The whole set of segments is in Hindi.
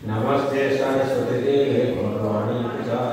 नमस्ते सरस्वती देवे गौरवाणी प्रचार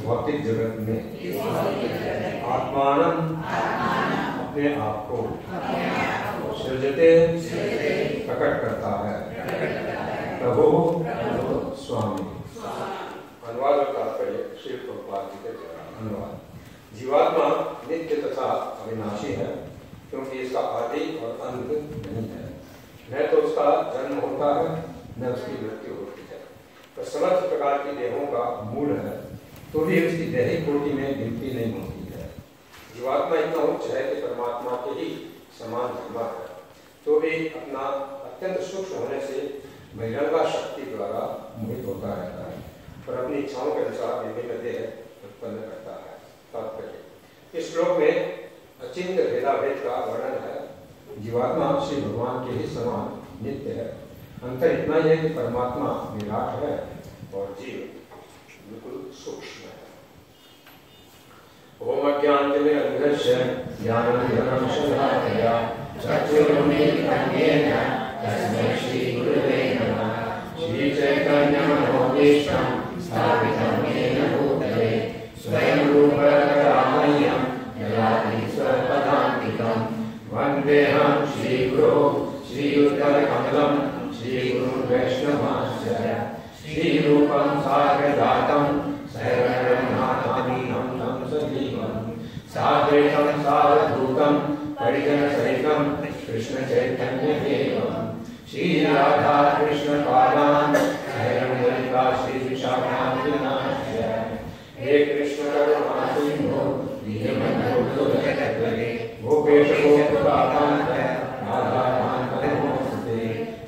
भौतिक जगत में आत्मानं अपने आप को सृजते प्रकट करता है। प्रभु स्वामी। अनुवाद और तात्पर्य श्री प्रभुपाद जी के द्वारा। अनुवाद। जीवात्मा नित्य तथा अविनाशी है, क्योंकि इसका आदि और अंत नहीं है। न तो उसका जन्म होता है, न उसकी मृत्यु होती है। तो समस्त प्रकार की देहों का मूल है, तो भी उसकी देही कोटि में गिनती नहीं होती है। जीवात्मा इतना उच्च है कि परमात्मा के ही समान धर्मा है, तो भी अपना अत्यंत सूक्ष्म होने से बहिरंगा शक्ति द्वारा मोहित होता रहता है और अपनी इच्छाओं के अनुसार विभिन्न देह उत्पन्न करता है। तात्पर्य। इस श्लोक में अचिंत्य भेदाभेद का वर्णन है। जीवात्मा श्री भगवान के ही समान नित्य है। अंतर इतना ही है कि परमात्मा विराट है और जीव बिल्कुल सूक्ष्म है। ओम अज्ञानतिमिरन्धस्य ज्ञानाञ्जनशलाकया चक्षुरुन्मीलितं तस्मै श्रीगुरवे नमः। श्रीचैतन्यमनोभीष्टं स्थापितं येन भूतले स्वयं रूपकदामह्यं ददाति स्वपदान्तिकं। वन्देऽहं श्रीगुरो श्रीयुतकमलं श्रीगुरुं वैष्णवांश्च श्रीरूपं साग्रजातं सहगणरघुनाथानीनं तं सजीवं साद्वैतं सावधूतं परिजनसहितं कृष्णचैतन्यदेवं श्रीराधा कृष्णपादान् सहगणललिता श्रीविशाखान्वितांश्च। हे कृष्ण करुणा सिन्धो दीनबन्धो जगत्पते गोपेश गोपिकान्त राधाकान्त नमोस्तुते।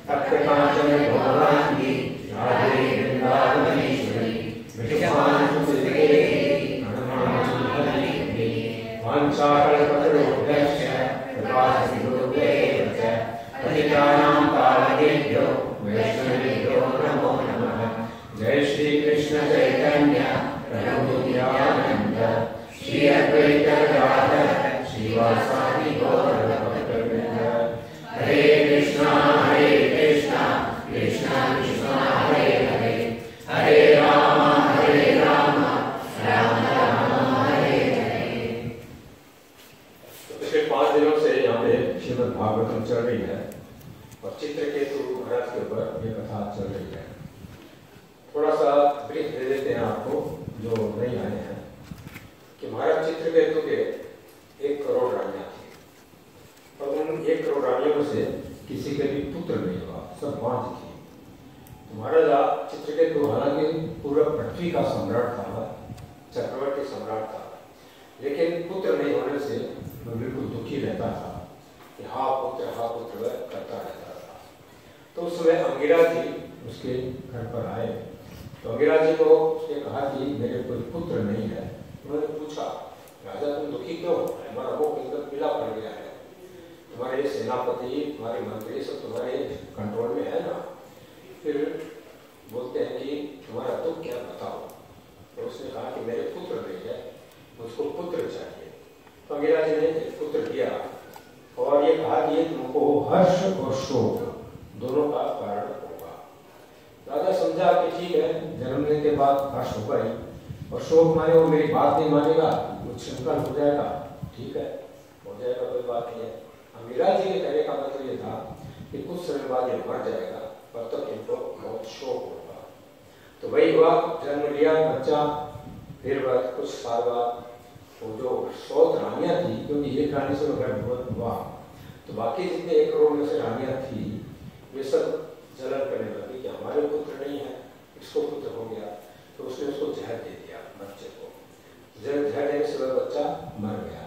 तप्तकाञ्चन गौराङ्गी राधे वृन्दावनेश्वरी विषयानुसुते वाञ्छाकल्पतरुभ्यश्च कृपासिन्धुभ्यैव च पतितानां पावनेभ्यो वैष्णवेभ्यो नमो नमः। जय श्री कृष्ण चैतन्य प्रभु नित्यानंद श्री अद्वैत गदाधर श्रीवासादि गौर भक्तवृंद। हरे कृष्णा कृष्णा कृष्णा हरे हरे हरे राम राम राम हरे हरे। पिछले 5 दिनों से यहाँ पे श्रीमद् भागवतम चल रही है और चित्रकेतु महाराज के ऊपर ये कथा चल रही है। थोड़ा सा ब्रीफ दे देते हैं आपको जो नहीं आए हैं कि महाराज चित्रकेतु के 1 करोड़ रानियां थी और उन 1 करोड़ रानियों में से किसी के भी पुत्र नहीं हुआ, सब बांझ थी। तो महाराजा चित्रकेतु हालांकि पूरा पृथ्वी का सम्राट था, चक्रवर्ती सम्राट था, लेकिन पुत्र नहीं होने से वो बिल्कुल दुखी रहता था कि हा पुत्र वह करता रहता था। तो उस समय अंगिरा जी उसके घर पर आए तो अंगिरा जी को उसने कहा कि मेरे कोई पुत्र नहीं है। उन्होंने पूछा, राजा तुम दुखी क्यों हो? हमारा मुख एकदम पीला पड़ गया है, तुम्हारे सेनापति तुम्हारे मंत्री सब तुम्हारे कंट्रोल में है ना। फिर बोलते हैं कि तुम्हारा दुख क्या बताओ। तो उसने कहा कि मेरे पुत्र नहीं है, मुझको पुत्र चाहिए। तो अंगिरा जी ने एक पुत्र दिया और ये कहा कि ये तुमको हर्ष और शोक दोनों का कारण होगा। राजा समझा कि ठीक है, जन्मने के बाद हर्ष होगा ही और शोक माने वो मेरी बात नहीं मानेगा, कुछ संकल्प हो जाएगा, ठीक है हो जाएगा, कोई बात नहीं है। अंगिरा जी के कहने का मतलब ये था कि कुछ समय बाद ये मर जाएगा, तब तक इनको बहुत शोक होगा। तो वही हुआ, जन्म लिया बच्चा। फिर बाद कुछ साल बाद वो जो 100 रानियां थी, क्योंकि एक रानी से गर्भवत हुआ, तो बाकी जितने 1 करोड़ में से रानियां थी वे सब जलन करने लगी कि हमारे पुत्र नहीं है, इसको पुत्र हो गया। तो उसने उसको जहर दे दिया बच्चे को। जहर देने से वह बच्चा मर गया।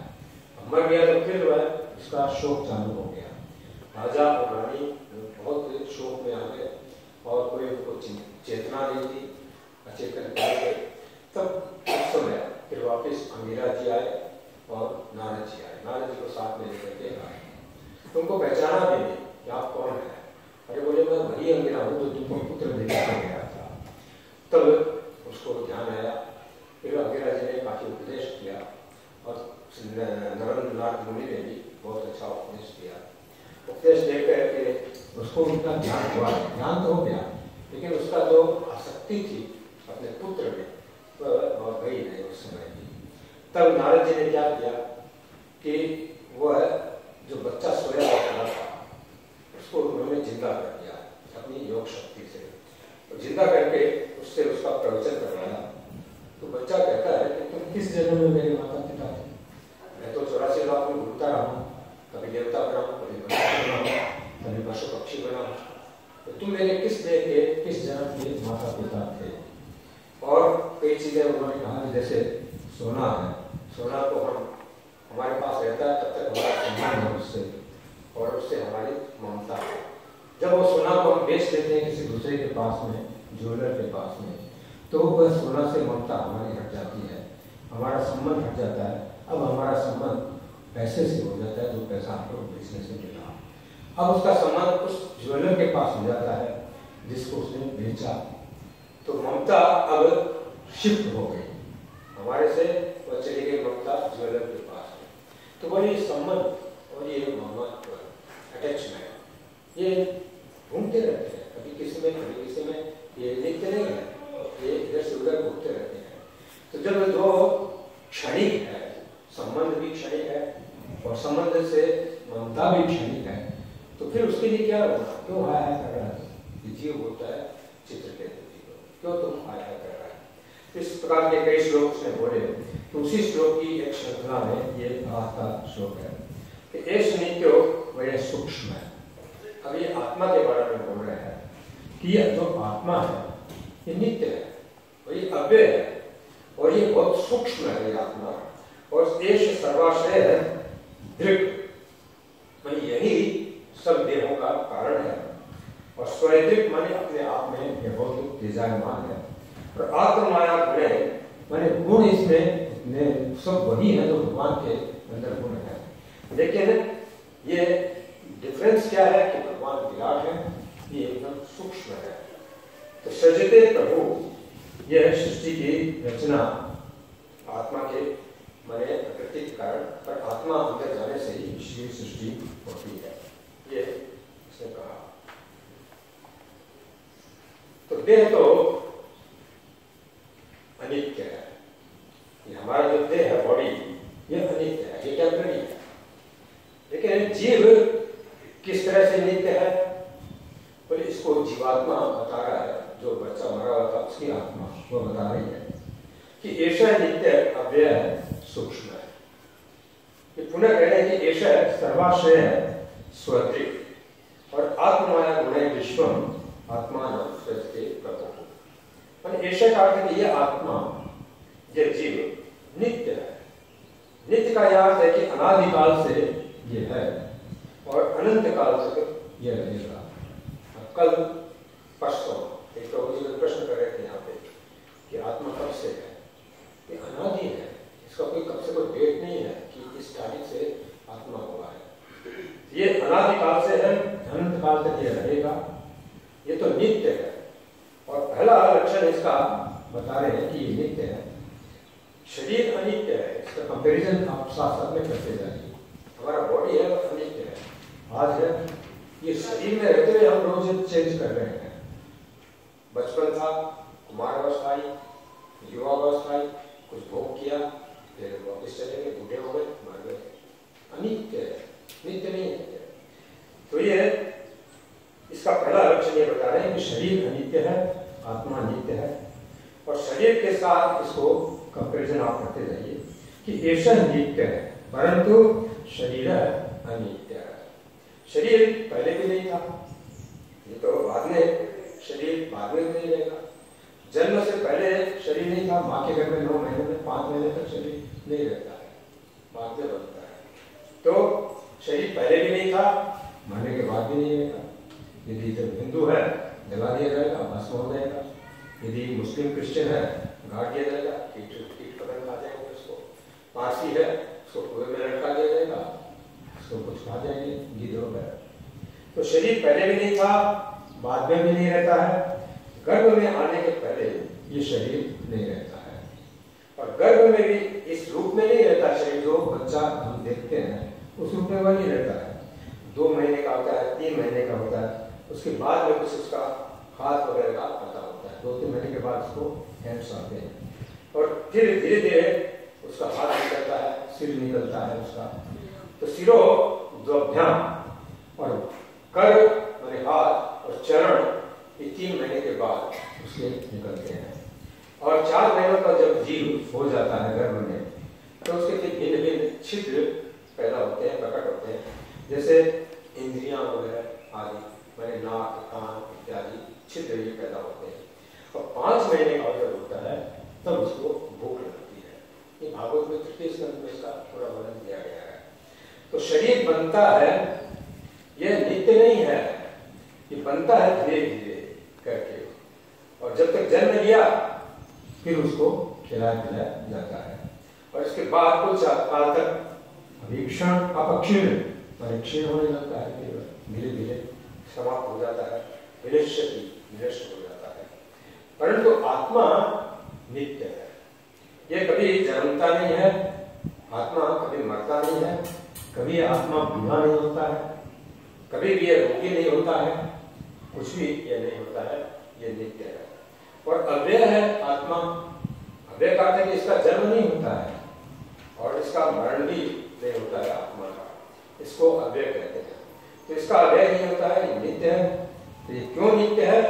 मर गया तो फिर वह उसका शोक चालू हो गया। राजा और रानी बहुत शोक में आ गए और कोई उनको चेतना नहीं थी, अचेतन कर गए। तब उस समय फिर वापस अंगिरा जी आए और नारद जी आए। नारद जी को साथ में लेकर के आए। तुमको पहचाना भी नहीं कि आप कौन है। अरे बोले मैं वही अंगिरा हूँ जो तुमको पुत्र देने को गया था। तब उसको ध्यान आया। फिर अंगिरा जी ने काफी उपदेश किया और नरेंद्रनाथ मुनि ने भी बहुत अच्छा उपदेश दिया। उपदेश देकर के उसको उनका ध्यान हुआ, ध्यान तो हो गया, लेकिन उसका जो आसक्ति थी अपने पुत्र में वह गई नहीं। तब नारद जी ने क्या किया कि वह जो बच्चा सोया हुआ था उसको उन्होंने जिंदा कर दिया अपनी योग शक्ति से, तो जिंदा करके उससे उसका प्रवचन करवाया। तो बच्चा कहता है कि तुम किस जन्म में मेरे माता पिता थे? मैं तो 84 लाख में घूमता रहा हूँ, कभी देवता बना हूँ, कभी मनुष्य बना हूँ, कभी पशु पक्षी बना हूँ, तो तुम मेरे किस देह के किस जन्म के माता पिता थे? और कई चीजें उन्होंने कहा, जैसे सोना है, सोना तो हमारे पास रहता है तब तक हमारा सम्मान है उससे, और उससे हमारी ममता है। जब वो सोना को हम बेच देते हैं किसी दूसरे के पास में, ज्वेलर के पास में, तो वह सोना से ममता हमारी हट जाती है, हमारा संबंध हट जाता है। अब हमारा संबंध पैसे से हो जाता है, जो पैसा हमको बेचने से मिला। अब उसका संबंध उस ज्वेलर के पास हो जाता है जिसको उसने बेचा, तो ममता अब शिफ्ट हो गई हमारे से, वह चली गई ममता ज्वेलर के पास। तो बोले संबंध और ये ममत्व, अटैचमेंट, ये घूमते रहते हैं, कभी किसी में कभी किसी में, ये नित्य नहीं है, ये इधर से उधर घूमते रहते हैं। तो जब जो क्षणिक है, संबंध भी क्षणिक है और संबंध से ममता भी क्षणिक है, तो फिर उसके लिए क्या होगा? क्यों हाय हाय कर रहा है? जीव होता है चित्रकेतु जी को, क्यों तुम हाय हाय कर रहा है? इस प्रकार के कई श्लोक उसने बोले। तो उसी श्लोक की एक श्रृंखला में ये आज का श्लोक है कि एष नित्यो वह सूक्ष्म है। अब ये आत्मा के बारे में बोल रहे हैं कि ये जो आत्मा है ये नित्य है, वही अव्यय है, और ये बहुत सूक्ष्म है ये आत्मा। और एष सर्वाश्रय है दृढ़, माने यही सब देहों का कारण है, और स्वयं माने अपने आप में ये बहुत तेजायमान है। और आत्ममाया गुण माने गुण इसमें सब वही है जो भगवान के अंदर गुण है, लेकिन ये डिफरेंस क्या है कि भगवान विराट है, ये एकदम सूक्ष्म है। तो सृजते प्रभु, यह सृष्टि की रचना आत्मा के माने प्रकृति के कारण, पर आत्मा अंदर जाने से ही ईश्वरीय सृष्टि होती है, ये इसने कहा। तो देह तो अनित्य है, ये हमारा जो देह है, बॉडी, ये अनित्य है, ये टेम्पररी है। लेकिन जीव किस तरह से नित्य है? बोले इसको जीवात्मा बता रहा है, जो बच्चा मरा हुआ था उसकी आत्मा वो बता रही है कि ऐसा नित्य अव्यय सूक्ष्म है। ये पुनः कह रहे हैं कि ऐसा सर्वाश्रय स्वदृक् और आत्माया गुणे विश्वम आत्मान सृजते प्रभु। ऐसा का अर्थ है कि यह आत्मा, यह जीव नित्य है। नित्य का यह अर्थ है कि अनादिकाल से ये है और अनंत काल तक यह रहेगा। कल परसों एक प्रभु जी प्रश्न कर रहे थे यहाँ पे कि आत्मा कब से है? ये अनादि है, इसका कोई कब से कोई डेट नहीं है कि इस तारीख से आत्मा हुआ है। ये अनादिकाल से है, अनंत काल तक ये रहेगा, ये तो नित्य है। और पहला लक्षण इसका बता रहे हैं कि ये नित्य है। शरीर अनित्य है, इसका कंपैरिजन आप साथ साथ में करते जाइए। हमारा बॉडी है वो अनित्य है, आज है, ये शरीर में रहते हुए हम रोज चेंज कर रहे हैं। बचपन था, कुमार अवस्था आई, युवा अवस्था आई, कुछ भोग किया, फिर वापिस चले गए, बूढ़े हो गए, मर गए। अनित्य है, नित्य नहीं है। तो ये इसका पहला लक्षण ये बता रहे हैं कि शरीर अनित्य है, आत्मा नित्य है। और शरीर के साथ इसको कंपैरिजन आप करते जाइए कि ऐसा नित्य है परंतु शरीर अनित्य है। शरीर पहले भी नहीं था, ये तो बाद में, शरीर बाद में नहीं रहेगा। जन्म से पहले शरीर नहीं था, माँ के घर में 9 महीने में 5 महीने तक शरीर नहीं रहता है, बाद में बनता है। तो शरीर पहले भी नहीं था, मरने के बाद भी नहीं रहेगा। यदि जब हिंदू है जला दिया जाएगा, भस्म हो जाएगा। यदि मुस्लिम क्रिश्चियन है गाड़ दिया जाएगा, कीट पकड़ खा जाएंगे उसको। पारसी है उसको कुएं में लटका दिया जाएगा, उसको कुछ खा जाएंगे गिद्धों पर। तो शरीर पहले भी नहीं था, बाद में भी नहीं रहता है। गर्भ में आने के पहले ये शरीर नहीं रहता है, और गर्भ में भी इस रूप में नहीं रहता शरीर। जो बच्चा हम देखते हैं उस रूप में वह नहीं रहता है। 2 महीने का होता है, 3 महीने का होता है, उसके बाद में कुछ उसका हाथ वगैरह का पता होता है। 2-3 महीने के बाद उसको हैंड्स आते हैं, और फिर धीरे धीरे उसका हाथ सिर निकलता है उसका। तो सिरो द्वभ्याम और कर माने हाथ और चरण ये 3 महीने के बाद उसके निकलते हैं। और 4 महीनों का जब जीव हो जाता है गर्भ में तो उसके फिर भिन्न भिन्न छिद्र पैदा होते हैं, प्रकट होते हैं, जैसे इंद्रियां वगैरह आदि माने नाक कान इत्यादि छिद्र ये पैदा होते हैं। और 5 महीने का जब होता है तब उसको भूख लगती है। ये भागवत में 3 स्कंद में इसका पूरा वर्णन दिया गया है। तो शरीर बनता है, यह नित्य नहीं है, ये बनता है धीरे धीरे करके, और जब तक जन्म लिया फिर उसको खिलाया पिलाया जाता है। और इसके बाद कुछ काल तक अभीक्षण अपक्षीण क्षीण होने लगता है, धीरे धीरे समाप्त हो जाता है, विनष्ट हो जाता है। परंतु आत्मा नित्य है, यह कभी जन्मता नहीं है, आत्मा कभी मरता नहीं है, कभी आत्मा बूढ़ा नहीं होता है, कभी भी यह रोगी नहीं होता है, कुछ भी यह नहीं होता है, यह नित्य है। और अव्यय है आत्मा। अव्यय का अर्थ है कि इसका जन्म नहीं होता है और इसका मरण भी नहीं होता है आत्मा का, इसको अव्यय कहते हैं। तो इसका अव्यय नहीं होता है, ये नित्य है। तो ये क्यों नित्य है?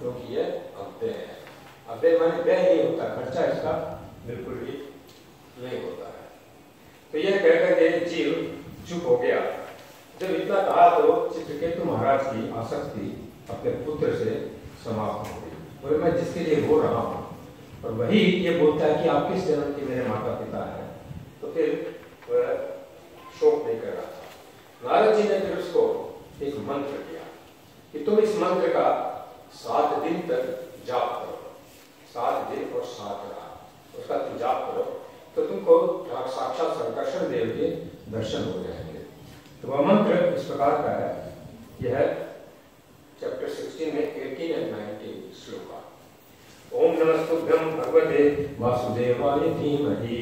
क्योंकि ये अव्यय है। अव्यय माने व्यय नहीं होता, खर्चा इसका बिल्कुल भी नहीं होता है। तो यह कहकर के जीव चुप हो गया। जब इतना कहा तो चित्रकेतु महाराज की आसक्ति अपने पुत्र से समाप्त हो गई। बोले मैं जिसके लिए रो रहा हूँ, और वही ये बोलता है कि आप किस जन्म के मेरे माता पिता हैं, तो फिर वह शोक नहीं कर रहा था। नारद जी ने फिर उसको एक मंत्र दिया कि तुम इस मंत्र का 7 दिन तक जाप करो, 7 दिन और 7 रात उसका तुम जाप करो, तो तुमको साक्षात संकर्षण देव के दर्शन हो जाएंगे। तो वह मंत्र इस प्रकार का है, यह है चैप्टर 16 में 18 और 19 श्लोका। ओम नमस्तुभ्यं भगवते वासुदेवाय धीमहि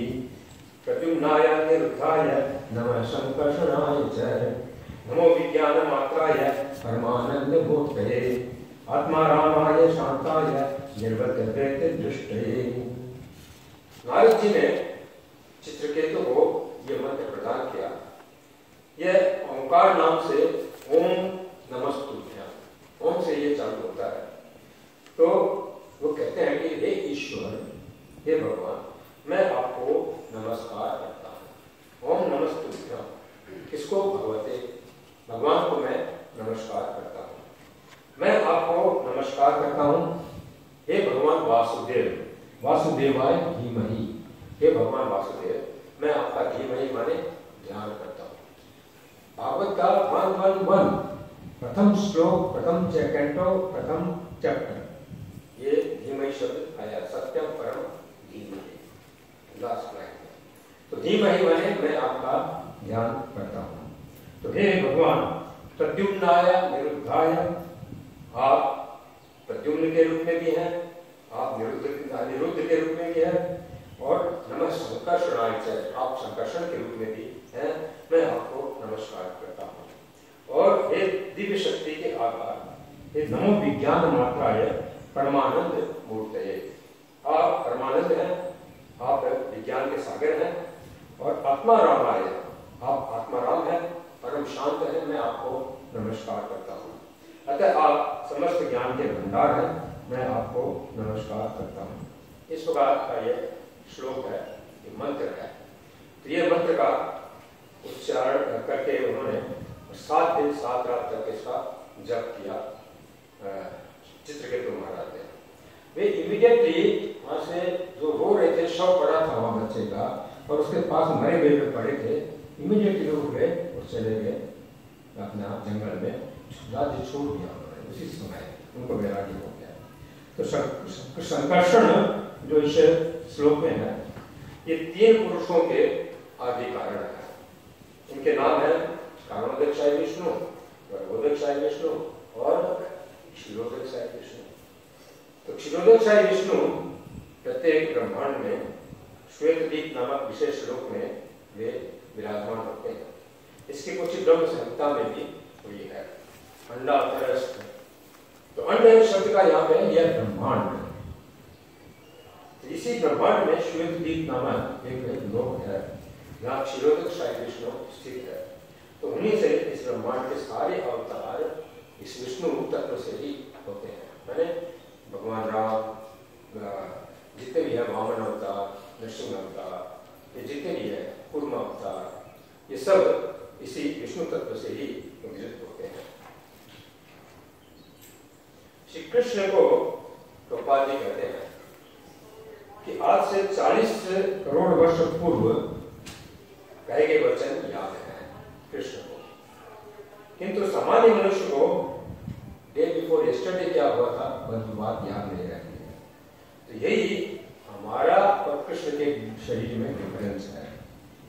प्रद्युम्नाय अनिरुद्धाय नमः संकर्षणाय च नमो विज्ञानमात्राय परमानन्दमूर्तये आत्मारामाय शान्ताय निर्वर्तव्यक्तदृष्टये। नारद जी ने चित्रकेतु को यह मंत्र प्रदान किया। यह ओंकार नाम से ओम नमस्तुभ्यं, ओम से ये चालू होता है। तो वो कहते हैं कि हे ईश्वर, हे भगवान, मैं आपको नमस्कार करता हूँ। ओम नमस्तुभ्यं, किसको? भगवते, भगवान को मैं नमस्कार करता हूँ। मैं आपको नमस्कार करता हूँ हे भगवान वासुदेव, वासुदेवाय धीमहि, हे भगवान वासुदेव, मैं आपका धीमहि माने ध्यान करता हूँ। भागवत का 111 प्रथम श्लोक, प्रथम कैंटो, प्रथम चैप्टर, ये धीमहि शब्द आया, सत्यम परम धीमहि, लास्ट लाइन में। तो धीमहि माने मैं आपका ध्यान करता हूँ। तो हे भगवान प्रद्युम्नाय निरुद्धाय, आप प्रद्युम्न के रूप में भी हैं, आप निरुद्ध के रूप में भी हैं, और नमः संकर्षणाय च, आप संकर्षण के रूप में भी हैं, मैं आपको नमस्कार करता हूँ। और हे दिव्य शक्ति के आधार, हे नमो विज्ञान मात्राय परमानंद मूर्तये, आप परमानंद हैं, आप विज्ञान के सागर हैं, और आत्मा रामाय, आप आत्माराम हैं, परम शांत है, मैं आपको नमस्कार करता हूँ। अतः आप समस्त ज्ञान के भंडार हैं, मैं आपको नमस्कार करता हूँ। इस प्रकार का यह श्लोक है, ये मंत्र है। तो ये मंत्र का उच्चारण करके उन्होंने 7 दिन 7 रात तक इसका जप किया चित्रकेतु महाराज ने। वे इमीडिएटली वहां से जो रो रहे थे, शव पड़ा था वहां बच्चे का, और उसके पास मरे हुए पड़े थे, इमीडिएटली उठ गए और चले गए अपना जंगल में, राज्य छोड़ दिया उन्होंने। उसी समय उनको वैराग्य हो गया। तो संकर्षण जो इस श्लोक में है, ये 3 पुरुषों के आदि कारण है। इनके नाम है कारणोदक्षाय विष्णु, गर्भोदक्षाय विष्णु और क्षीरोदक्षाय विष्णु। तो क्षीरोदक्षाय विष्णु प्रत्येक ब्रह्मांड में श्वेतदीप नामक विशेष श्लोक में वे विराजमान होते हैं। इसकी कुछ ब्रह्म संहिता में भी हुई है। अंडाधरस्थ, तो अंड शब्द का यहाँ पे यह ब्रह्मांड, इसी ब्रह्मांड में श्वेतदीप नामक एक लोक है। यहाँ क्षीरोदकशाही विष्णु स्थित है। तो उन्हीं से इस ब्रह्मांड के सारे अवतार इस विष्णु तत्व से ही होते हैं। मैंने भगवान राम जितने भी है, वामन अवतार, नरसिंह अवतार, ये जितने भी है, कूर्म अवतार, ये सब इसी विष्णु तत्व से ही निर्मित होते हैं। श्री कृष्ण को प्रभुपाद जी कहते हैं कि आज से 40 करोड़ वर्ष पूर्व कहे गए वचन याद है कृष्ण को, किंतु सामान्य मनुष्य को डे बिफोर यस्टरडे क्या हुआ था वह बात याद नहीं रहती है। तो यही हमारा और कृष्ण के शरीर में डिफरेंस है।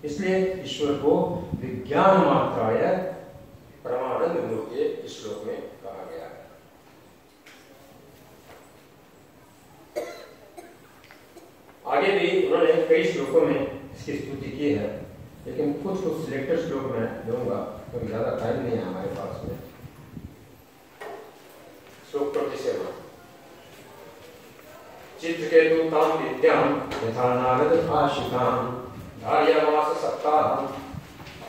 इसलिए ईश्वर को विज्ञान मात्राय परमानंद मूर्ति इस श्लोक में कहा गया है। आगे भी उन्होंने कई श्लोकों में इसकी स्तुति की है, लेकिन कुछ सिलेक्टेड श्लोक मैं दूंगा क्योंकि ज्यादा टाइम नहीं है हमारे पास में। श्लोक 27 चित्रकेतु ताम विद्याम यथा नारद भाषिताम धार्यमास सप्ताहम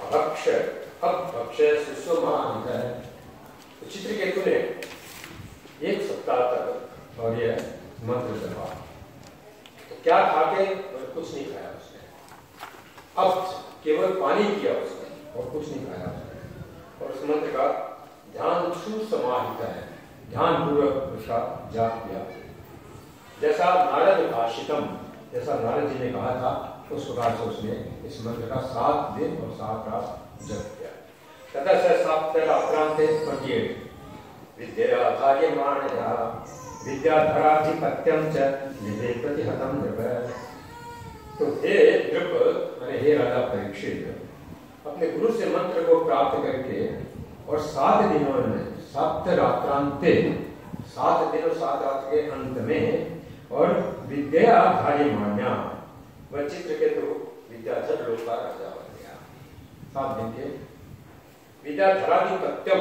अभक्ष्य सुषुमानित। तो चित्रकेतु ने 1 सप्ताह तक और ये मंत्र जपा। तो क्या खाके कुछ नहीं खाया उसने, अब केवल पानी किया उसने और कुछ नहीं खाया उसने। और उस मंत्र का ध्यान सुसमाहित है, ध्यान पूर्वक उसका जाप किया। जैसा नारद भाषितम, जैसा नारद जी ने कहा था उस प्रकार से उसने इस मंत्र का 7 दिन और 7 रात जप किया। तथा से सप्तरात्रांते 28 विद्याधार्यमाणया विद्याधराधिपत्यम च निधे प्रतिहतम नृप। तो हे नृप माने हे राजा परीक्षित, अपने गुरु से मंत्र को प्राप्त करके और 7 दिनों में सप्तरात्रांते 7 दिन और 7 रात के अंत में और विद्याधार्यमाण्या वह चित्रकेतु विद्याधर लोक का राजा बन गया। 7 दिन के विद्याधराधिपत्यम,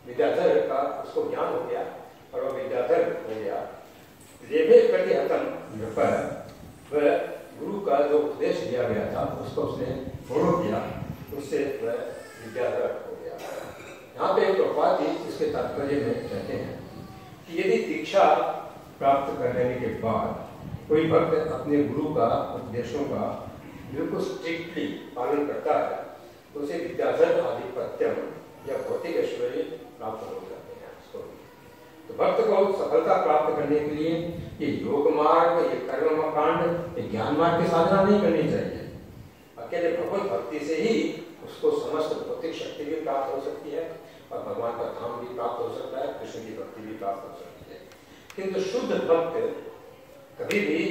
विद्याधर का उसको ज्ञान हो गया और वह विद्याधर हो गया। लेभे प्रतिहतम नृप, वह गुरु का जो उपदेश दिया गया था उसको उसने फॉलो किया, उससे वह विद्याधर हो गया। यहाँ पे प्रभुपाद जी इसके तात्पर्य में कहते हैं कि यदि दीक्षा प्राप्त करने के बाद कोई भक्त अपने गुरु का उपदेशों का बिल्कुल स्ट्रिक्टली पालन करता है तो उसे विद्याधर आधिपत्यम या भौतिक ऐश्वर्य प्राप्त हो जाते हैं उसको। तो भक्त को सफलता प्राप्त करने के लिए ये योग मार्ग, ये कर्म कांड, ये ज्ञान मार्ग की साधना नहीं करनी चाहिए। अकेले भगवत भक्ति से ही उसको समस्त भौतिक शक्ति भी प्राप्त हो सकती है और भगवान का धाम भी प्राप्त हो सकता है, कृष्ण की भक्ति भी प्राप्त हो सकती है। किंतु शुद्ध भक्त कभी भी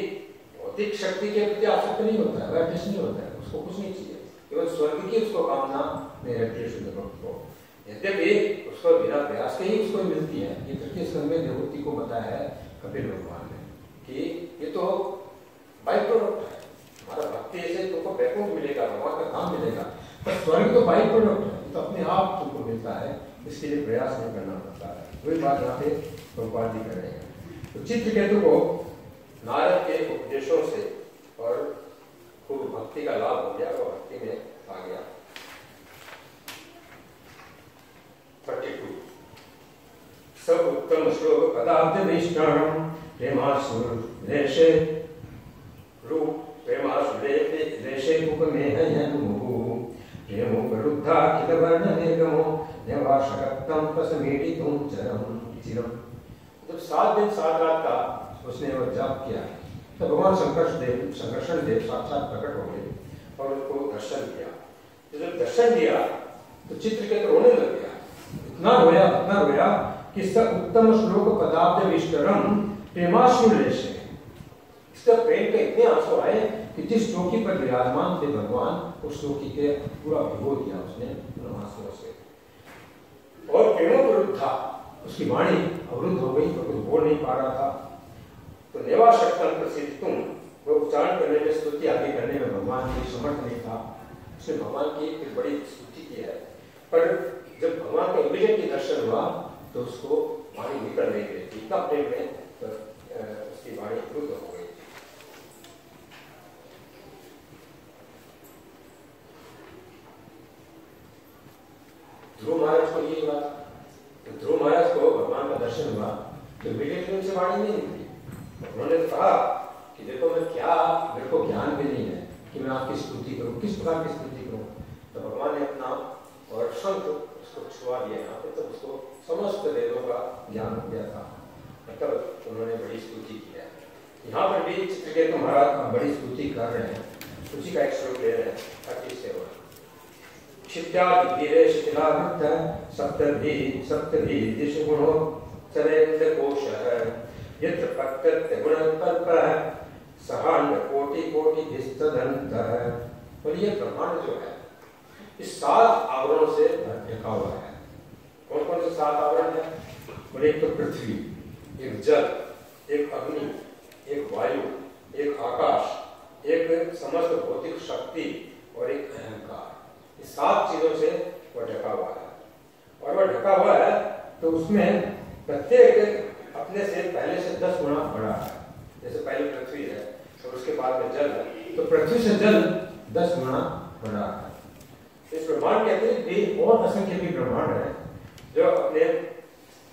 भौतिक शक्ति के प्रति आसक्त नहीं होता है, वह नहीं होता है, उसको कुछ नहीं चाहिए, केवल स्वर्ग की उसको कामना नहीं रहती है शुद्ध भक्त को। यद्यपि उसको बिना प्रयास के ही उसको मिलती है। ये तृतीय स्कंद में देवहूति को बताया है कपिल भगवान ने कि ये तो बाई प्रोडक्ट है, हमारा भक्ति से तुमको बैकुंठ मिलेगा, भगवान का धाम मिलेगा, पर स्वर्ग तो बाई प्रोडक्ट है, तो अपने आप तुमको मिलता है, इसके लिए प्रयास नहीं करना पड़ता है। वही बात यहाँ पे प्रभुपाद जी कर रहे हैं। तो चित्रकेतु को नारद के उपदेशों से और खूब भक्ति का लाभ हो गया, वो भक्ति में आ गया। 32 सब उत्तम श्लोक पदाब्ध विष्णुरम प्रेमासुरेशे रूप प्रेमासुरेशे उपमेहयनुमुहु प्रेमो वरुद्धा किल वर्ण निर्गमो निवासकत्तम पसमीडितुं चरम चिरम। जब 7 दिन 7 रात का उसने वो जाप किया तो भगवान संकर्षण देव साक्षात प्रकट हो गए और उनको दर्शन दिया। जब दर्शन दिया तो चित्रकेतु रोने लग गया, इतना रोया कि स उत्तम श्लोक पदाब्ध विष्टरम प्रेमाश्रुलेशे, इसका प्रेम के इतने आंसू आए कि जिस चौकी पर विराजमान थे भगवान उस चौकी के पूरा भिगो दिया उसने आंसुओं से। और प्रेमो विरुद्धा, उसकी वाणी अवरुद्ध हो गई तो कुछ बोल नहीं पा रहा था। तो नेवाशक्तम प्रसिद्धुम, वो उच्चारण करने में, स्तुति आदि करने में भगवान की समर्थ नहीं था। उसने भगवान की एक बड़ी स्तुति की है, पर जब भगवान का इमीडिएटली दर्शन हुआ तो उसको वाणी निकल नहीं रही थी, इतना प्रेम में तो उसकी वाणी अवरुद्ध हो गई थी। ध्रुव महाराज को यही हुआ। तो ध्रुव महाराज को भगवान का दर्शन हुआ तो इमीडिएटली उनसे वाणी नहीं निकली। उन्होंने तो कहा कि देखो मैं क्या, मेरे को ज्ञान भी नहीं है कि मैं आपकी स्तुति करूं, किस प्रकार की स्तुति करूं। तो भगवान ने अपना और शंख उसको छुआ दिया यहाँ पे, तो उसको समस्त वेदों का ज्ञान हो गया था। मतलब उन्होंने बड़ी स्तुति की है। यहाँ पर भी चित्रकेतु महाराज बड़ी स्तुति कर रहे हैं। उसी का एक श्लोक ले रहे हैं 37। क्षित्यादिधीरे शिथिलावृत्त सप्तभी दिशु गुणो चरेन्द्र कोशः यत्र प्रत्यत्त गुणकल्पः सहांड कोटि कोटि धिस्तदन्तः। और ये ब्रह्मांड जो है इस 7 आवरणों से ढका हुआ है। कौन कौन से 7 आवरण है? और एक तो पृथ्वी, एक जल, एक अग्नि, एक वायु, एक आकाश, एक समस्त भौतिक शक्ति और एक अहंकार। इस 7 चीजों से वह ढका हुआ है। और वह ढका हुआ है तो उसमें प्रत्येक अपने से पहले से 10 गुना बड़ा है। जैसे पहले पृथ्वी है और उसके बाद में जल है, तो पृथ्वी से जल 10 गुना बड़ा है। इस ब्रह्मांड के अतिरिक्त भी और असंख्य भी ब्रह्मांड है जो अपने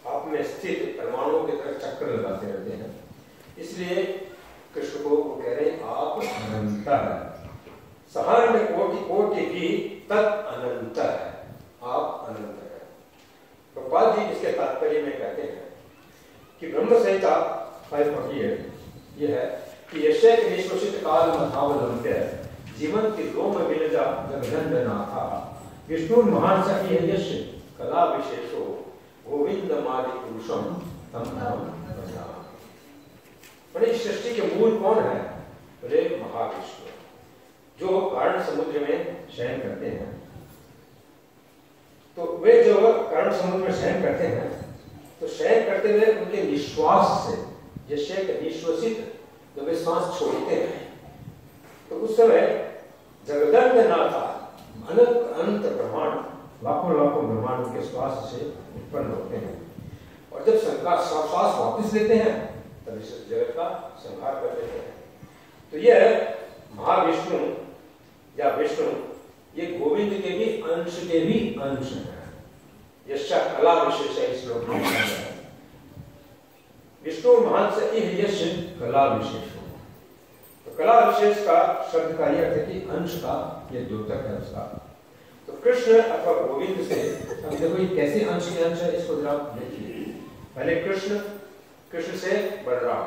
आप में स्थित परमाणुओं की तरफ चक्कर लगाते रहते हैं। इसलिए कृष्ण को वो कह रहे हैं आप अनंत है। सहांड कोटि कोटि भी तत् अनंत है, आप अनंत है। प्रभुपाद जी इसके तात्पर्य में कहते हैं कि ब्रह्म संहिता 548 यह है कि यशक निश्वसित काल मथावलंब्य जीवन की रोम विलजा जगदंडनाथा विष्णु महान सखी यश कला विशेषो गोविंदमादि पुरुषम तम नाम प्रजाम। इस सृष्टि के मूल कौन है? बोले महाविष्णु, जो कारण समुद्र में शयन करते हैं। तो वे जो कारण समुद्र में शयन करते हैं, तो शयन करते हुए उनके निश्वास से, जैसे निश्वसित जब वे सांस छोड़ते हैं तो उस समय जगदंड नाथा अनंत ब्रह्मांड, लाखों लाखों ब्रह्मांड के श्वास से उत्पन्न होते हैं। और जब श्वास वापस लेते हैं तब इस जगत का संहार कर देते हैं। तो यह महाविष्णु या विष्णु ये गोविंद के भी अंश है। यशा कला विशेष है। इस श्लोक में विष्णु महान से यश कला विशेष हो। तो कला विशेष का शब्द का यह अर्थ है कि अंश का ये द्योतक है उसका। तो कृष्ण अथवा गोविंद से अब देखो ये कैसे अंश के अंश है, इसको जरा देखिए। पहले कृष्ण से बलराम,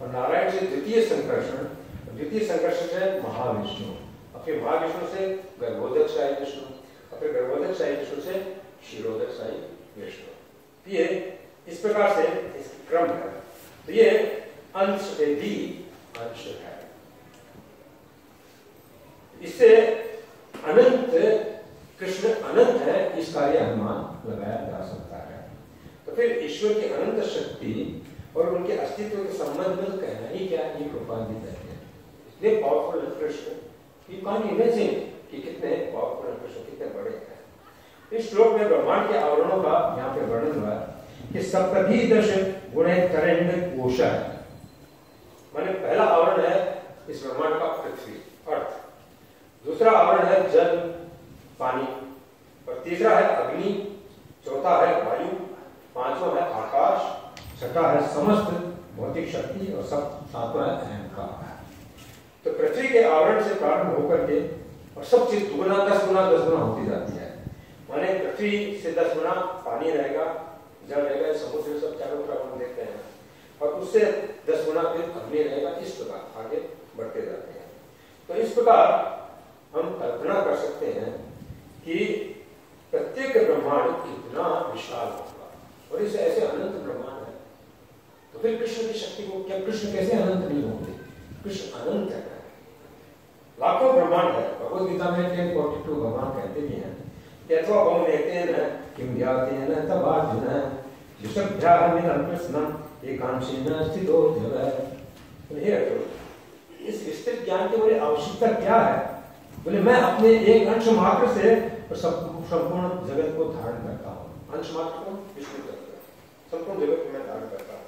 और नारायण से द्वितीय संकर्षण से महाविष्णु, और फिर महाविष्णु से गर्भोदकशाही विष्णु, और फिर गर्भोदकशाही विष्णु से क्षीरोदकशाही विष्णु। ये इस प्रकार से इसका क्रम है। तो ये अंश भी अंश है। इससे अनंत, कृष्ण अनंत है, इस कार्य अनुमान लगाया जा सकता है। तो फिर ईश्वर की अनंत शक्ति और उनके अस्तित्व के संबंध में कहना ही क्या, ये प्रभुपाद जी कहते हैं। इसलिए पावरफुल है कृष्ण, यू कांट इमेजिन कि कितने पावरफुल है कृष्ण, कितने बड़े हैं। इस श्लोक में ब्रह्मांड के आवरणों का यहाँ पे वर्णन हुआ कि सप्तभिदश गुणे तरंड कोश है। माने पहला आवरण है इस ब्रह्मांड का पृथ्वी, अर्थ। दूसरा आवरण है जल, पानी, और तीसरा है अग्नि, चौथा है वायु, पांचवा है आकाश, छठा है समस्त भौतिक शक्ति, और सातवां है अहंकार। तो पृथ्वी के आवरण से प्रारंभ होकर के और सब चीज दुगुना 10 गुना होती जाती है। माने पृथ्वी से 10 गुना पानी रहेगा, जल रहेगा, समुद्र सब चारों तरफ हम देखते हैं, और उससे 10 गुना फिर अग्नि रहेगा। इस प्रकार आगे बढ़ते जाते हैं। तो इस प्रकार हम कल्पना कर सकते हैं कि प्रत्येक ब्रह्मांड कितना विशाल होगा, और इसे ऐसे अनंत ब्रह्मांड है। तो फिर कृष्ण की शक्ति को क्या, कृष्ण कैसे अनंत नहीं होंगे? कृष्ण अनंत है, लाखों ब्रह्मांड है। भगवद गीता में 10:42 भगवान कहते भी हैं कि अथवा बहुनेतेन किम ज्ञातेन तवार्जुन विशुद्ध्याहमिदं कृष्णं एकांशेन स्थितो जगः। तो हे अर्जुन, इस विस्तृत ज्ञान की बड़ी आवश्यकता क्या है? बोले मैं अपने एक अंश मात्र से संपूर्ण जगत को धारण करता हूँ। अंश मात्र को विष्णु तत्व, संपूर्ण जगत को मैं धारण करता हूँ।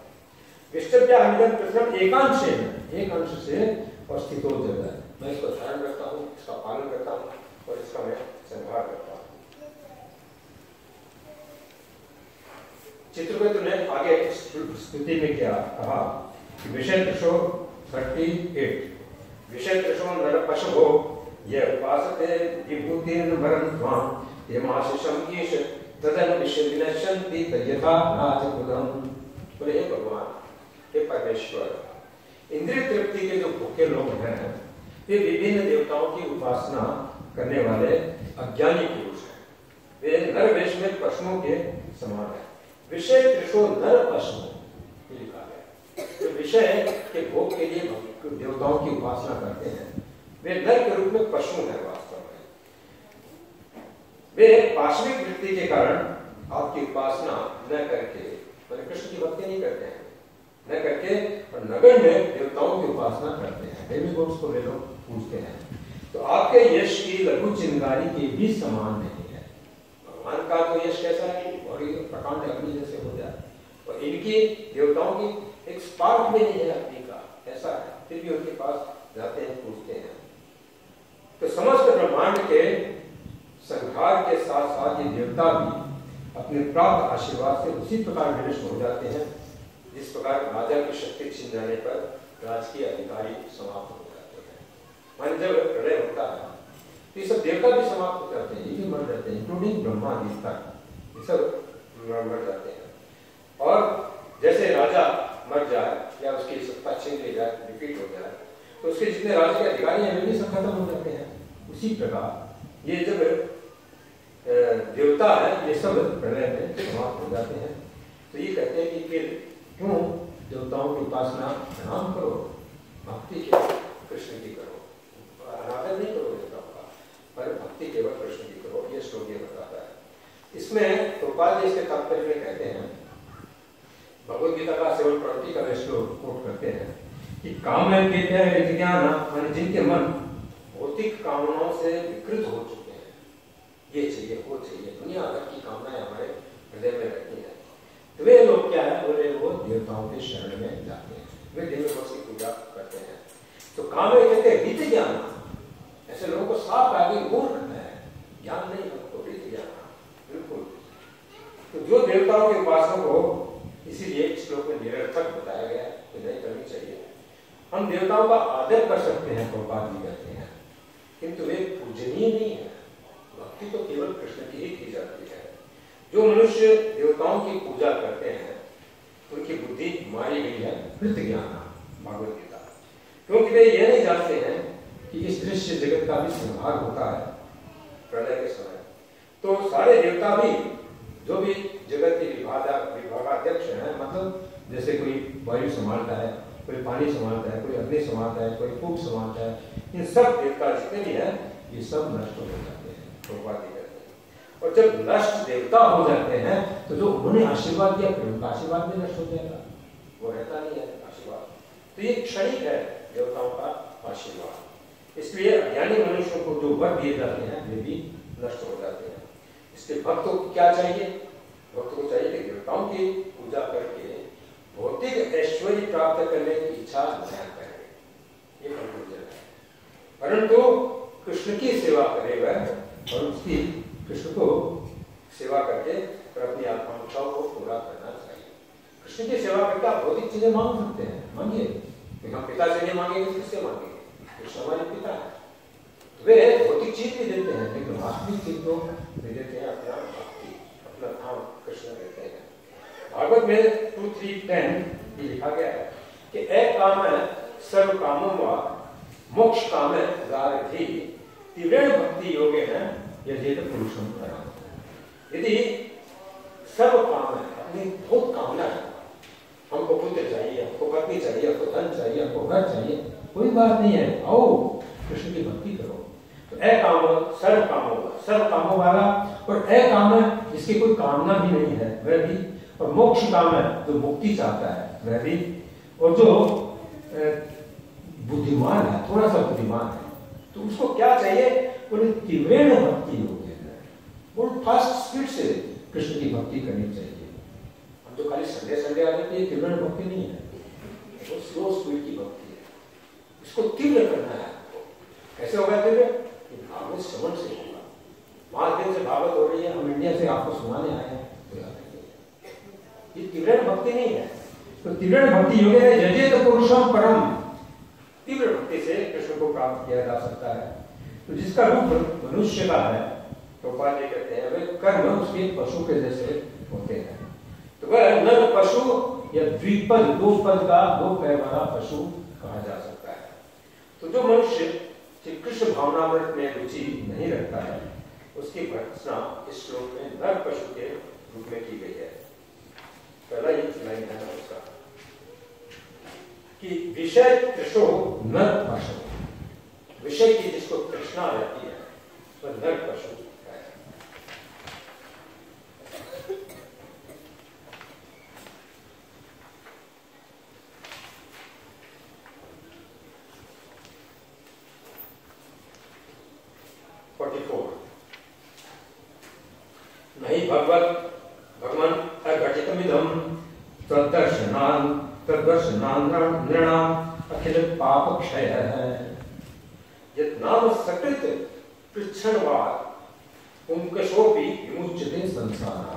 विशुद्ध्याहमिदं कृष्णं एकांशेन, एक अंश से और स्थितो जगः, मैं इसको धारण करता हूँ, इसका पालन करता हूँ और इसका मैं संहार करता हूँ। चित्रगुप्त ने आगे स्तुति में क्या कहा कि विषय तृषो 38 विषय तृषो नर पशवो ये उपासते विभूतिर्न वरं त्वां ये माशिषं ईश तदन विषय विनश्यन्ति तयथा राजकुलम। बोले हे भगवान, हे परमेश्वर, इंद्रिय तृप्ति के जो भूखे लोग हैं वे विभिन्न देवताओं की उपासना करने वाले अज्ञानी पुरुष हैं। वे नर वेश में पशुओं के समान है। विषय तृषो नर पशु लिखा है। जो विषय के भोग के लिए देवताओं की उपासना करते हैं वे नर के रूप में पशु हैं। वास्तव में वे पाशविक वृत्ति के कारण आपकी उपासना न करके, कृष्ण की भक्ति नहीं करते हैं, न करके और नगर में देवताओं की उपासना करते हैं। देवी गोट्स को वे लोग पूछते हैं। तो आपके यश की लघु चिंगारी के भी समान नहीं है। भगवान का तो यश कैसा है और ये प्रकांड अग्नि जैसे हो जाए, और इनकी देवताओं की एक स्पार्क भी नहीं है अग्नि का, ऐसा है। फिर भी उनके पास जाते हैं, पूछते हैं। तो समस्त ब्रह्मांड के संहार के साथ साथ ये देवता भी अपने प्राप्त आशीर्वाद से उसी प्रकार विनष्ट हो जाते हैं जिस प्रकार राजा की शक्ति छिन जाने पर राजकीय अधिकारी समाप्त हो जाते हैं। मान जब प्रलय होता है तो ये सब देवता भी समाप्त हो जाते हैं, ये भी मर जाते हैं, इंक्लूडिंग ब्रह्मा जी तक, ये सब मर जाते हैं। और जैसे राजा मर जाए या उसकी सत्ता छीन ली जाए, रिपीट हो जाए, तो उसके जितने राज्य के अधिकारी हैं वे भी सब खत्म हो जाते हैं। उसी प्रकार ये जब देवता है ये सब प्रलय में समाप्त हो जाते हैं। तो ये कहते हैं कि फिर क्यों देवताओं की उपासना नाम करो, भक्ति केवल कृष्ण की करो, अनादर नहीं करो देवताओं का, पर भक्ति केवल कृष्ण की करो। ये श्लोक ये बताता है। इसमें गोपाल जी इसके तात्पर्य में कहते हैं, भगवद गीता का 7:20 का श्लोक कोट करते हैं कि काम ज्ञान जिनके मन भौतिक कामनाओं से विकृत हो चुके हैं, ये चाहिए वो चाहिए, दुनिया भर की कामनाएं हमारे हृदय में रहती हैं, तो वे लोग क्या है, बोले वो देवताओं के शरण में जाते हैं, वे देवताओं की पूजा करते हैं। तो काम कहते हैं वित्त ज्ञान, ऐसे लोगों को साफ आगे मूर्ख है, ज्ञान नहीं हमको, वित्त ज्ञान बिल्कुल। तो जो देवताओं के उपासना को इसीलिए इस श्लोक में निरर्थक बताया गया है कि नहीं करनी चाहिए। हम देवताओं का आदर कर सकते हैं, गोपाल जी कहते हैं, किंतु वे पूजनीय नहीं है। भक्ति तो केवल कृष्ण की ही की जाती है। जो मनुष्य देवताओं की पूजा करते हैं उनकी बुद्धि मारी गई है वृत्त ज्ञान, भागवत गीता, क्योंकि वे ये नहीं जानते हैं कि इस दृश्य जगत का भी संहार होता है प्रलय के समय। तो सारे देवता भी, जो भी जगत के विभागाध्यक्ष हैं, मतलब जैसे कोई वायु संभालता है, कोई पानी संभालता है, कोई अग्नि संभालता है, कोई फूक संभालता है, इन सब देवता जितने भी हैं ये सब नष्ट हो जाते हैं, कहते हैं। और जब नष्ट देवता हो जाते हैं तो जो उन्होंने आशीर्वाद दिया फिर उनका आशीर्वाद भी नष्ट हो जाएगा, वो रहता नहीं है आशीर्वाद। तो ये क्षणिक है देवताओं का आशीर्वाद। इसलिए अज्ञानी मनुष्यों को जो वर दिए जाते हैं वे भी नष्ट हो जाते हैं। इसलिए भक्तों को क्या चाहिए? भक्तों को चाहिए कि देवताओं की पूजा करके भौतिक ऐश्वर्य प्राप्त करने की इच्छा न करें, ये कंक्लूजन है। परंतु कृष्ण की सेवा करे वह, और उसकी कृष्ण को सेवा करके और अपनी आकांक्षाओं को पूरा करना चाहिए। कृष्ण की सेवा करके आप भौतिक चीजें मांग सकते हैं, मांगिए, लेकिन हम पिता से नहीं मांगेंगे, किससे मांगेंगे? कृष्ण हमारे पिता है, वे भौतिक चीज भी देते हैं, लेकिन वास्तविक चीज तो वे देते हैं अपना भक्ति, अपना धाम कृष्ण देते हैं। भागवत में 2:3-10 लिखा गया है कि एक काम है सर्व कामों व मोक्ष काम है गारधी तीव्र भक्ति योगे हैं यजेत पुरुषम परम। यदि सर्व काम है, अपनी बहुत कामना है, हमको पुत्र चाहिए, हमको पत्नी चाहिए, हमको धन चाहिए, हमको घर चाहिए, कोई बात नहीं है, आओ कृष्ण की भक्ति करो। तो एक काम सर्व कामों वाला, और एक काम है जिसकी कोई कामना भी नहीं है वह भी, और मोक्ष काम है जो मुक्ति चाहता है वह भी, और जो बुद्धिमान है, थोड़ा सा बुद्धिमान है, तो उसको क्या चाहिए? उन्हें तीव्र भक्ति योग्य है, वो फास्ट स्पीड से कृष्ण की भक्ति करनी चाहिए। हम तो खाली संडे आ जाते हैं, तीव्र भक्ति नहीं है, वो स्लो स्पीड की भक्ति है, इसको तीव्र करना है। कैसे होगा तीव्र? भागवत श्रवण से होगा। 5 दिन से भागवत हो रही है, हम इंडिया से आपको सुनाने आए हैं, तो तीव्र भक्ति योग है यजेत पुरुषम परम, तीव्र भक्ति से कृष्ण को प्राप्त किया जा सकता है। तो जिसका रूप मनुष्य का है तो उपाध्याय कहते हैं वे कर्म उसके पशु के जैसे होते हैं। तो वह नर पशु या द्विपद, दो पद का दो पैर वाला पशु कहा जा सकता है। तो जो मनुष्य श्री कृष्ण भावनामृत में रुचि नहीं रखता है उसकी भर्त्सना इस श्लोक में नर पशु के रूप में की गई है। पहला ये लाइन है उसका कि विषय तृषो नर पशु, विषय की जिसको तृष्णा रहती है वह नर पशु है। नहीं भगवत भगवान अघटितमिदं तद्दर्शनान् नृणाम् अखिल पाप क्षयः यत् नाम सकृत पृच्छन्वात् पुंकशोऽपि विमुच्यते संसारः।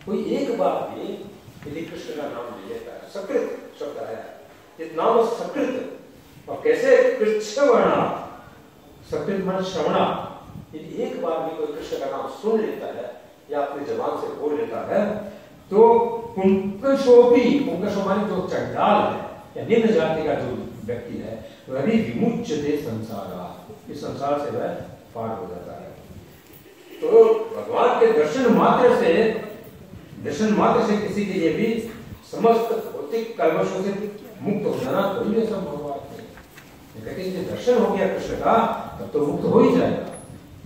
कोई एक बार भी यदि कृष्ण का नाम ले लेता है, सकृत शब्द है, यत् नाम सकृत, और कैसे पृच्छवणा, सकृत मन श्रवणा, यदि एक बार भी कोई कृष्ण का नाम सुन लेता है या अपनी जबान से बोल लेता है तो पुंकशोऽपि, पुंकशो माने जो चंडाल है या निम्न जाति का जो व्यक्ति है वह भी विमुच्यते संसारः, इस संसार से वह पार हो जाता है। तो भगवान के दर्शन मात्र से किसी के लिए भी समस्त भौतिक कल्मशों से मुक्त हो जाना कोई भी संभव बात नहीं। कहते हैं दर्शन हो गया कृष्ण का तब तो मुक्त हो ही जाएगा।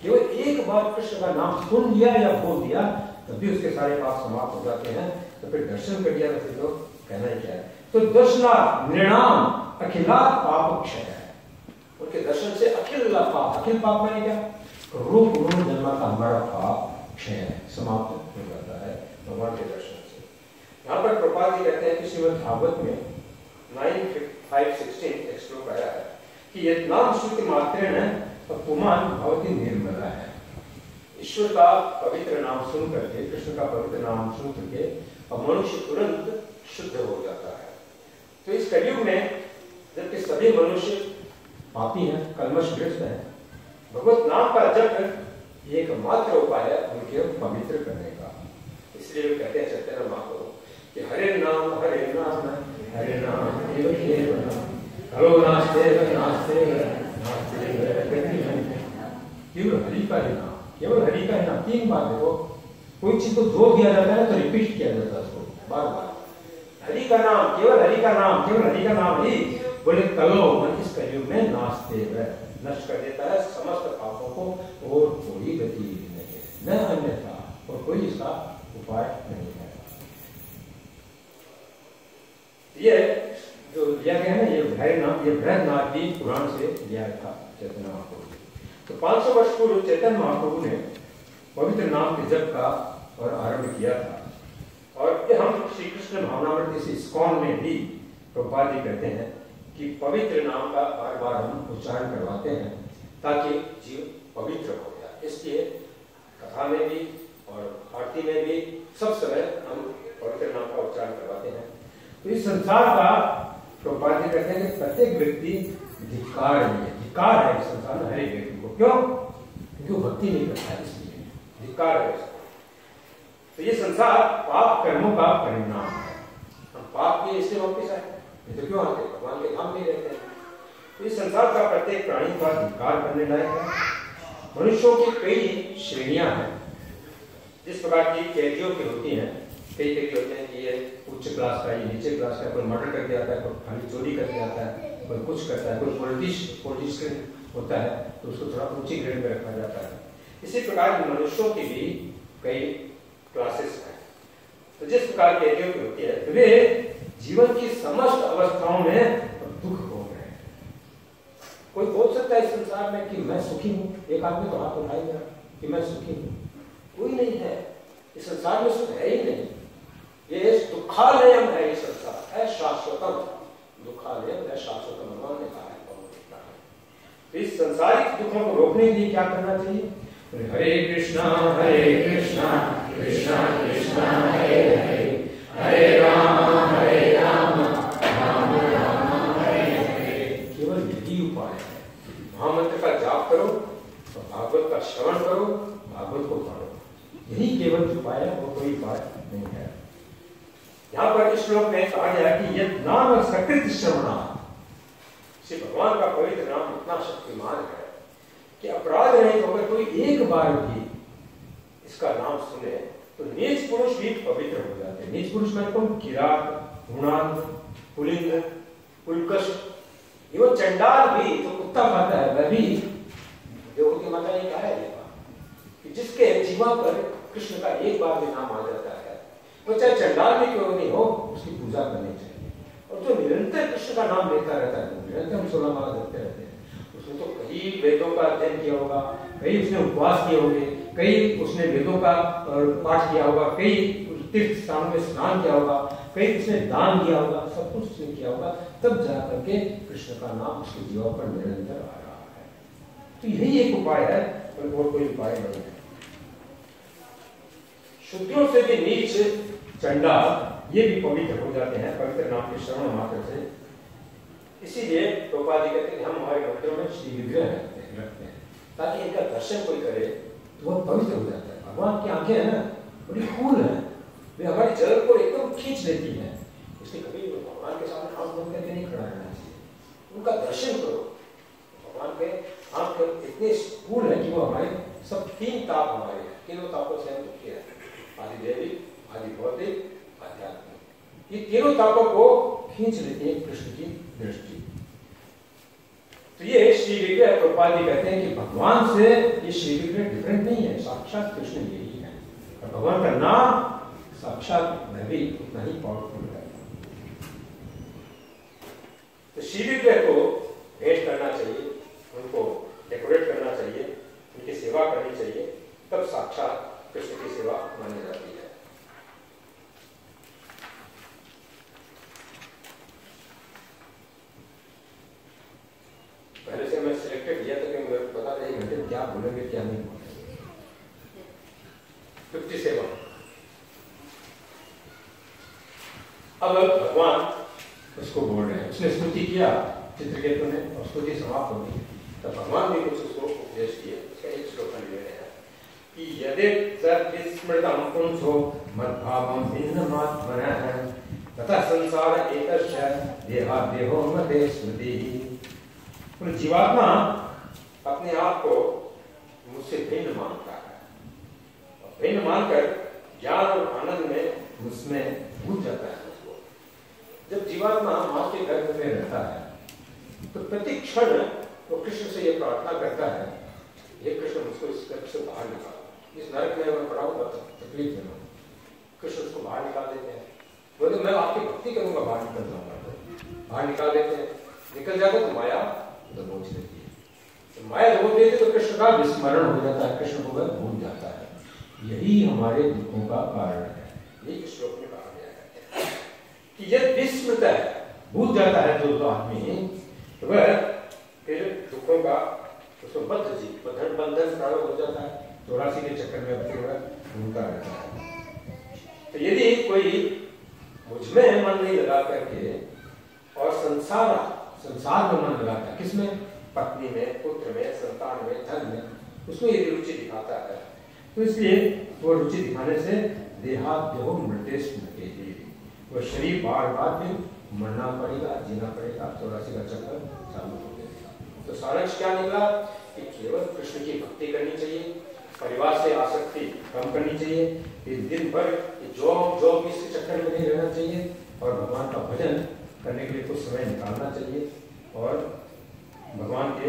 केवल एक बार कृष्ण का नाम सुन लिया या बोल दिया तब भी उसके सारे पाप समाप्त हो जाते हैं। तो फिर दर्शन कर लिया तो कहना ही क्या है। तो दर्शना नृणाम अखिला पाप क्षय है, उनके दर्शन से अखिल पाप, अखिल पाप माने क्या, रूप जन्म का हमारा पाप क्षय समाप्त हो जाता है भगवान के दर्शन से। यहाँ पर प्रभुपाद जी कहते हैं कि श्रीमद् भागवत में 9:5-16 एक श्लोक आया है कि यत् नाम श्रुति मात्रेण पुमान भवति निर्मला है। ईश्वर का पवित्र नाम सुन करके, कृष्ण का पवित्र नाम सुन करके और मनुष्य तुरंत शुद्ध हो जाता है। तो इस कलयुग में जबकि सभी मनुष्य पापी हैं, कल्मशग्रस्त हैं, भगवत नाम का जप एकमात्र उपाय है उनके पवित्र करने का। इसलिए वे कहते हैं चैतन्य महाप्रभु कि हरे नाम हरे नाम हरे नाम एव केवलम कलो नास्तेव नास्तेव नास्तेव केवल हरि का ही नाम, केवल हरि का ही नाम। 3 बार देखो, कोई चीज को जोर दिया जाता है तो रिपीट किया जाता है उसको बार बार। हरि का नाम, केवल हरि का नाम, केवल हरि का नाम ही बोले कलो मन इस कलयुग में नास्तेव नष्ट कर देता है समस्त पापों को और कोई गति नहीं है, न अन्यथा और कोई इसका उपाय नहीं है। ये जो लिया गया है ये बृहन्नाथ जी पुराण से लिया था चैतन्य महाप्रभु। तो 500 वर्ष पूर्व चैतन्य महाप्रभु ने पवित्र नाम के जप का और आरंभ किया था। और हम श्री कृष्ण भावनामृत इस इस्कॉन में भी प्रभुपाद जी कहते हैं कि पवित्र नाम का बार बार हम उच्चारण करवाते हैं ताकि जीव पवित्र हो जाए। इसलिए कथा में भी और आरती में भी सब समय हम पवित्र नाम का उच्चारण करवाते हैं। तो इस संसार का प्रभुपाद जी कहते हैं कि प्रत्येक व्यक्ति धिक्कार है इस संसार में हर एक व्यक्ति को। क्यों? क्योंकि वो भक्ति नहीं करता है, इसलिए धिक्कार है उसको। तो ये संसार पाप कर्मों का परिणाम है। हम पाप किए इसलिए वापिस आए, तो क्यों आते? भगवान के धाम में रहते हैं। तो इस संसार का प्रत्येक प्राणी का धिक्कार करने लायक है। मनुष्यों की कई श्रेणियां हैं, जिस प्रकार की कैदियों की होती हैं। कई कैदी होते हैं कि ये उच्च क्लास का, ये नीचे क्लास का, कोई मर्डर करके आता है, कोई खाली चोरी करके आता है, कोई कुछ करता है, कोई पॉलिटिशियन होता है तो उसको थोड़ा ऊंची ग्रेड में रखा जाता है। इसी प्रकार मनुष्यों की भी कई क्लासेस हैं। तो जिस प्रकार कैदियों की होती है वे जीवन की समस्त अवस्थाओं में दुख हो रहे हैं। कोई बोल सकता है इस संसार में कि मैं सुखी हूँ? एक आदमी तो हाथ उठाएगा कि मैं सुखी हूँ। कोई नहीं है इस संसार में, सुख है ही नहीं। ये दुखालयम है, ये संसार है शाश्वतम, दुखालयम है शाश्वतम, भगवान ने कहा है। तो इस संसारिक दुखों को रोकने के लिए क्या करना चाहिए? हरे कृष्णा कृष्णा कृष्णा हरे हरे, हरे राम जाप करो और भागवत का श्रवण करो, भागवत को पढ़ो। यही केवल उपाय है, वो कोई उपाय नहीं है। यहाँ पर इस श्लोक में कहा गया कि यह नाम सकृत श्रवणा, श्री भगवान का पवित्र नाम इतना शक्तिमान है कि अपराध नहीं होकर कोई एक बार भी इसका नाम सुने तो नीच पुरुष भी पवित्र हो जाते हैं। नीच पुरुष में कौन? किरात, गुणांग, पुलिंग, पुलकश, एवं चंडाल भी जो कुत्ता खाता है वह भी देवों की माता ने कहा है कि जिसके जीवा पर कृष्ण का एक बार भी नाम आ जाता है तो चाहे चंडाल भी क्यों नहीं हो उसकी पूजा करनी चाहिए। और जो निरंतर कृष्ण का नाम लेता रहता है, निरंतर 16 माला जपते रहते हैं, उसने तो कई वेदों का अध्ययन किया होगा, कई उसने उपवास किए होंगे, कई उसने वेदों का पाठ किया होगा, कई तीर्थ स्थानों में स्नान किया होगा, कई उसने दान किया होगा, सब कुछ उसने किया होगा, तब जाकर के कृष्ण का नाम उसके जीवन पर निरंतर आ रहा है। तो यही एक उपाय है और कोई उपाय नहीं है। शुद्धियों से भी नीच चंडाल ये भी पवित्र हो जाते हैं पवित्र नाम के श्रवण मात्र से। इसीलिए प्रभुपाद जी कहते हैं हम हमारे मंदिरों में श्री विग्रह रखते हैं ताकि इनका दर्शन कोई करे तो वह पवित्र हो जाता है। भगवान की आंखें है ना बड़ी खूल है, वे हमारी जल को एकदम खींच लेती है, इसलिए कभी भगवान के सामने आंख बंद करके नहीं खड़ा रहना चाहिए, उनका दर्शन करो। भगवान के आंख इतने खूल है कि वो हमारे सब तीन ताप हमारे हैं, तीनों तापों से हम दुखी है, आदि दैविक, आदि भौतिक, आध्यात्मिक, ये तीनों तापों को खींच लेती है कृष्ण की दृष्टि। तो ये श्री विग्रह प्रभुपाद जी कहते हैं कि भगवान से ये श्री विग्रह डिफरेंट नहीं है, साक्षात कृष्ण यही है और भगवान का नाम साक्षात वह भी उतना ही पावरफुल है। तो श्री विग्रह को भेंट करना चाहिए, उनको डेकोरेट करना चाहिए, उनकी सेवा करनी चाहिए, तब साक्षात कृष्ण की सेवा मानी जाती है। पहले से मैं सिलेक्टेड किया था कि मुझे पता नहीं घंटे क्या बोलेंगे क्या नहीं बोलेंगे। 57 अब भगवान उसको बोल रहे हैं, उसने स्तुति किया चित्रकेतु ने और स्तुति समाप्त हो गई, तब भगवान ने कुछ उसको उपदेश दिए। उसका एक श्लोक ले रहे हैं कि यदि सद्विस्मृतं पुंसो मद्भावं भिन्नमात्मनः तथा संसार एकस्य देहादेहो मते स्मृतिः। जीवात्मा अपने आप को मुझसे भिन्न मानता है और भिन्न मानकर ज्ञान और आनंद में मुझमें भूल जाता है उसको। जब जीवात्मा मां के गर्भ में रहता है तो प्रति क्षण वो कृष्ण से ये प्रार्थना करता है, ये कृष्ण मुझको इस गर्भ से बाहर निकालो, इस नरक में मैं पड़ा हूँ तकलीफ में हूँ। कृष्ण उसको बाहर निकाल देते हैं, बोले मैं आपकी भक्ति करूंगा, बाहर निकल जाऊंगा। बाहर निकाल देते हैं, निकल जाता तो माया दबोच लेती है, तो माया दबोच लेती है तो कृष्ण का विस्मरण हो जाता है, कृष्ण को वह भूल जाता है। यही हमारे दुखों का कारण है। यही श्लोक में कहा गया है कि यदि विस्मृत है, भूल जाता है जो आदमी, तो वह फिर दुखों का उसको बद्ध जीव बंधन प्रारंभ हो जाता है, 84 के चक्कर में फिर वह घूमता रहता है। तो यदि कोई मुझमें मन नहीं लगा करके और संसार में मन लगाता है, किसमें? पत्नी में, पुत्र में, संतान में, धन में, उसमें यदि रुचि दिखाता है तो इसलिए वो रुचि दिखाने से देहाद्यो मृत्युः स्मृतिः, वो शरीर बार बार फिर मरना पड़ेगा, जीना पड़ेगा, 84 का चक्कर चालू हो जाएगा। तो सारांश क्या निकला कि केवल कृष्ण की भक्ति करनी चाहिए, परिवार से आसक्ति कम करनी चाहिए, दिन भर जॉब इसके चक्कर में नहीं रहना चाहिए और भगवान का भजन करने के लिए कुछ समय निकालना चाहिए और भगवान के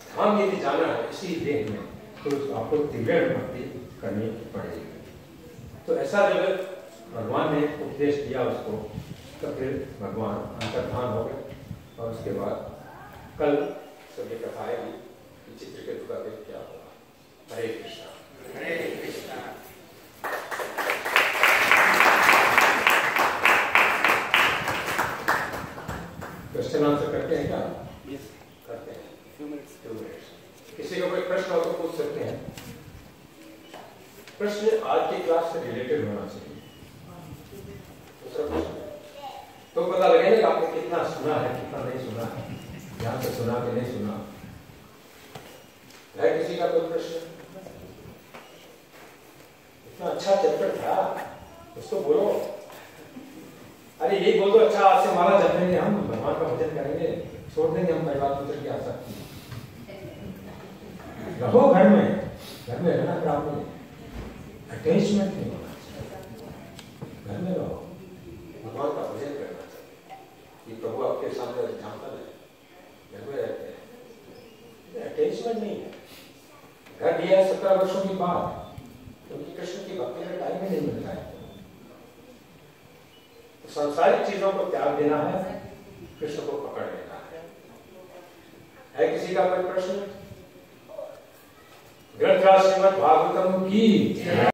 धाम यदि जाना है इसी देह में तो आपको तीव्र भक्ति करनी पड़ेगी। तो ऐसा जब भगवान ने उपदेश दिया उसको तो फिर भगवान अंतर्धान हो गए और उसके बाद कल सभी कथा आएगी कि चित्रकेतु का वेद क्या होगा। हरे कृष्णा। हरे कृष्णा। क्वेश्चन आंसर करते हैं क्या? yes. करते हैं 2 मिनट्स। किसी को कोई प्रश्न हो तो पूछ सकते हैं। प्रश्न आज की क्लास से रिलेटेड होना चाहिए। दूसरा प्रश्न तो पता लगे ना आपने कितना सुना है कितना नहीं सुना है, ध्यान से सुना कि नहीं सुना। है किसी का कोई प्रश्न? इतना अच्छा चैप्टर था, उसको बोलो। अरे यही बोल दो, अच्छा आज से माला जपेंगे, हम भगवान का भजन करेंगे, छोड़ देंगे हम परिवार पुत्र की आसक्ति। रहो घर में रहना काम नहीं, अटैचमेंट नहीं होना चाहिए। घर में रहो, भगवान का भजन करना चाहिए कि प्रभु आपके सामने एग्जाम्पल है, घर में रहते हैं, अटैचमेंट नहीं है। घर दिया है 17 वर्षों की बात, क्योंकि कृष्ण की भक्ति में टाइम ही नहीं मिलता है। तो सांसारिक चीजों को त्याग देना है, कृष्ण को पकड़ लेना है किसी का कोई प्रश्न? ग्रंथराज श्रीमद् भागवतम की